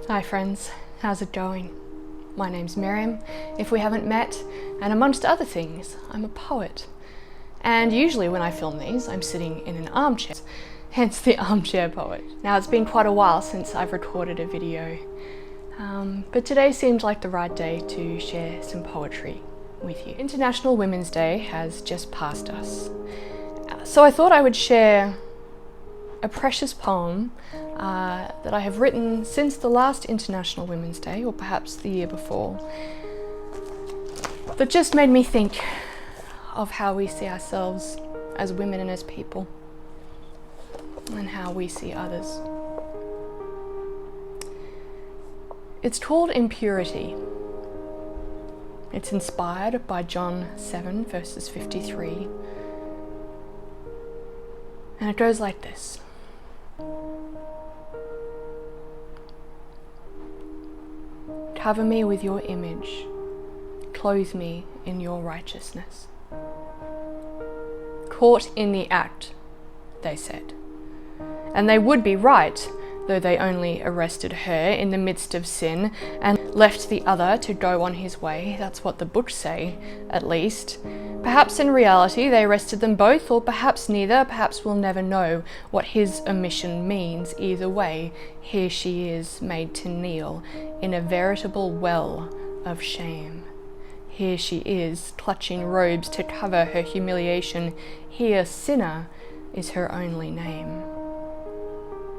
Hi friends, how's it going? My name's Miriam, if we haven't met, and amongst other things, I'm a poet. And usually when I film these, I'm sitting in an armchair, hence the armchair poet. Now it's been quite a while since I've recorded a video, but today seemed like the right day to share some poetry with you. International Women's Day has just passed us, so I thought I would share a precious poem that I have written since the last International Women's Day, or perhaps the year before, that just made me think of how we see ourselves as women and as people, and how we see others. It's called Impurity. It's inspired by John 7 verses 53, and it goes like this. Cover me with your image, clothe me in your righteousness. Caught in the act, they said. And they would be right, though they only arrested her in the midst of sin and left the other to go on his way. That's what the books say, at least. Perhaps in reality they arrested them both, or perhaps neither. Perhaps we'll never know what his omission means. Either way, here she is, made to kneel in a veritable well of shame. Here she is, clutching robes to cover her humiliation. Here, sinner, is her only name.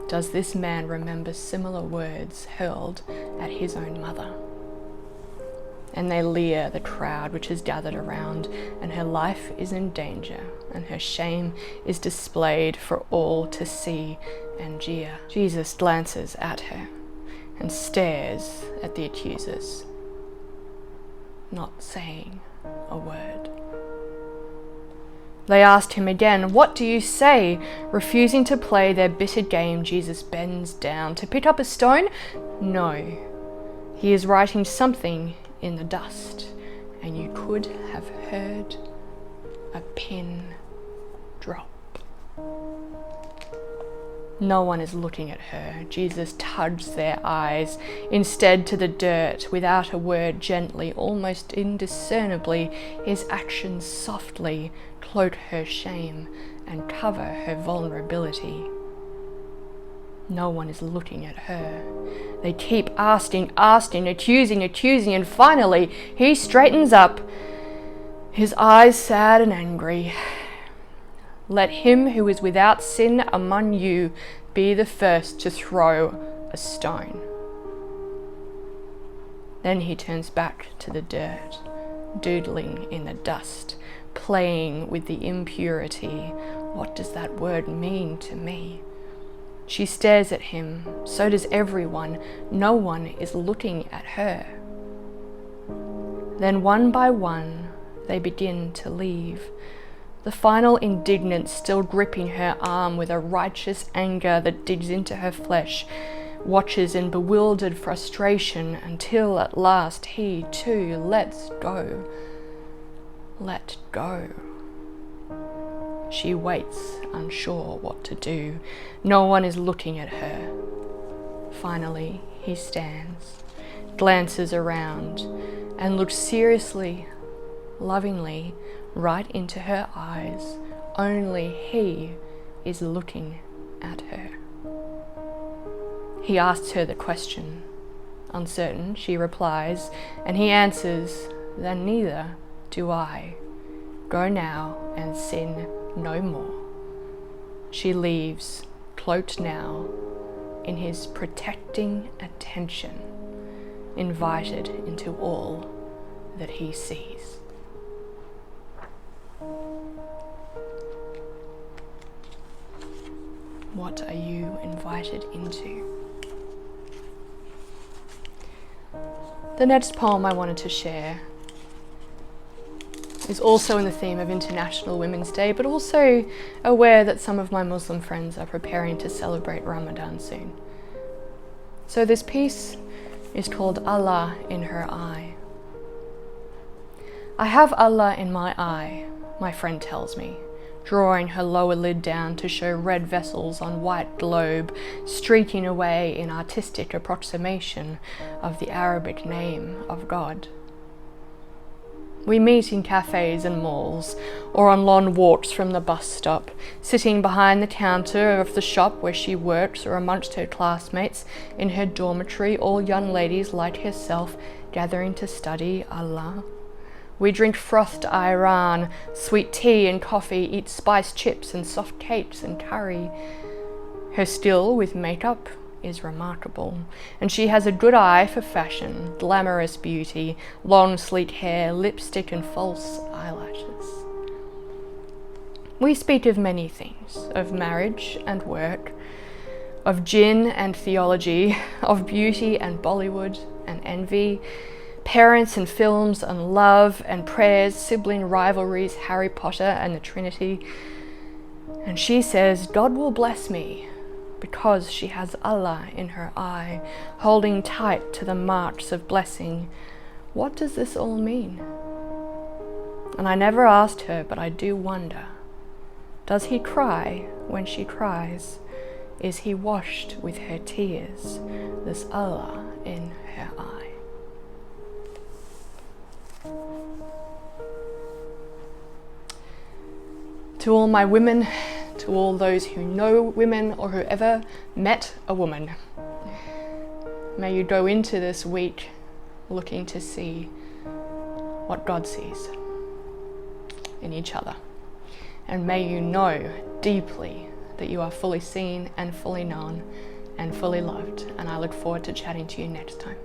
Does this man remember similar words hurled at his own mother? And they leer the crowd which is gathered around, and her life is in danger, and her shame is displayed for all to see and jeer. Jesus glances at her and stares at the accusers, not saying a word. They asked him again, "What do you say?" Refusing to play their bitter game, Jesus bends down to pick up a stone. No, he is writing something in the dust, and you could have heard a pin drop. No one is looking at her. Jesus tugs their eyes instead to the dirt. Without a word, gently, almost indiscernibly, his actions softly cloak her shame and cover her vulnerability. No one is looking at her. They keep asking, accusing, and finally he straightens up, his eyes sad and angry. Let him who is without sin among you be the first to throw a stone. Then he turns back to the dirt, doodling in the dust, playing with the impurity. What does that word mean to me? She stares at him, so does everyone. No one is looking at her. Then one by one they begin to leave, the final indignant still gripping her arm with a righteous anger that digs into her flesh, watches in bewildered frustration until at last he too lets go. Let go. She waits, unsure what to do. No one is looking at her. Finally, he stands, glances around, and looks seriously, lovingly, right into her eyes. Only he is looking at her. He asks her the question. Uncertain, she replies, and he answers, "Then neither do I. Go now and sin no more." She leaves, cloaked now in his protecting attention, invited into all that he sees. What are you invited into? The next poem I wanted to share is also in the theme of International Women's Day, but also aware that some of my Muslim friends are preparing to celebrate Ramadan soon. So this piece is called Allah in Her Eye. I have Allah in my eye, my friend tells me, drawing her lower lid down to show red vessels on white globe, streaking away in artistic approximation of the Arabic name of God. We meet in cafes and malls, or on long walks from the bus stop, sitting behind the counter of the shop where she works, or amongst her classmates in her dormitory, all young ladies like herself, gathering to study Allah. We drink frothed ayran, sweet tea and coffee, eat spiced chips and soft cakes and curry. Her skill with makeup is remarkable, and she has a good eye for fashion, glamorous beauty, long sleek hair, lipstick and false eyelashes. We speak of many things, of marriage and work, of gin and theology, of beauty and Bollywood and envy, parents and films and love and prayers, sibling rivalries, Harry Potter and the Trinity. And she says, God will bless me, because she has Allah in her eye, holding tight to the marks of blessing. What does this all mean? And I never asked her, but I do wonder. Does he cry when she cries? Is he washed with her tears? There's Allah in her eye. To all my women, to all those who know women or who ever met a woman, may you go into this week looking to see what God sees in each other. And may you know deeply that you are fully seen and fully known and fully loved. And I look forward to chatting to you next time.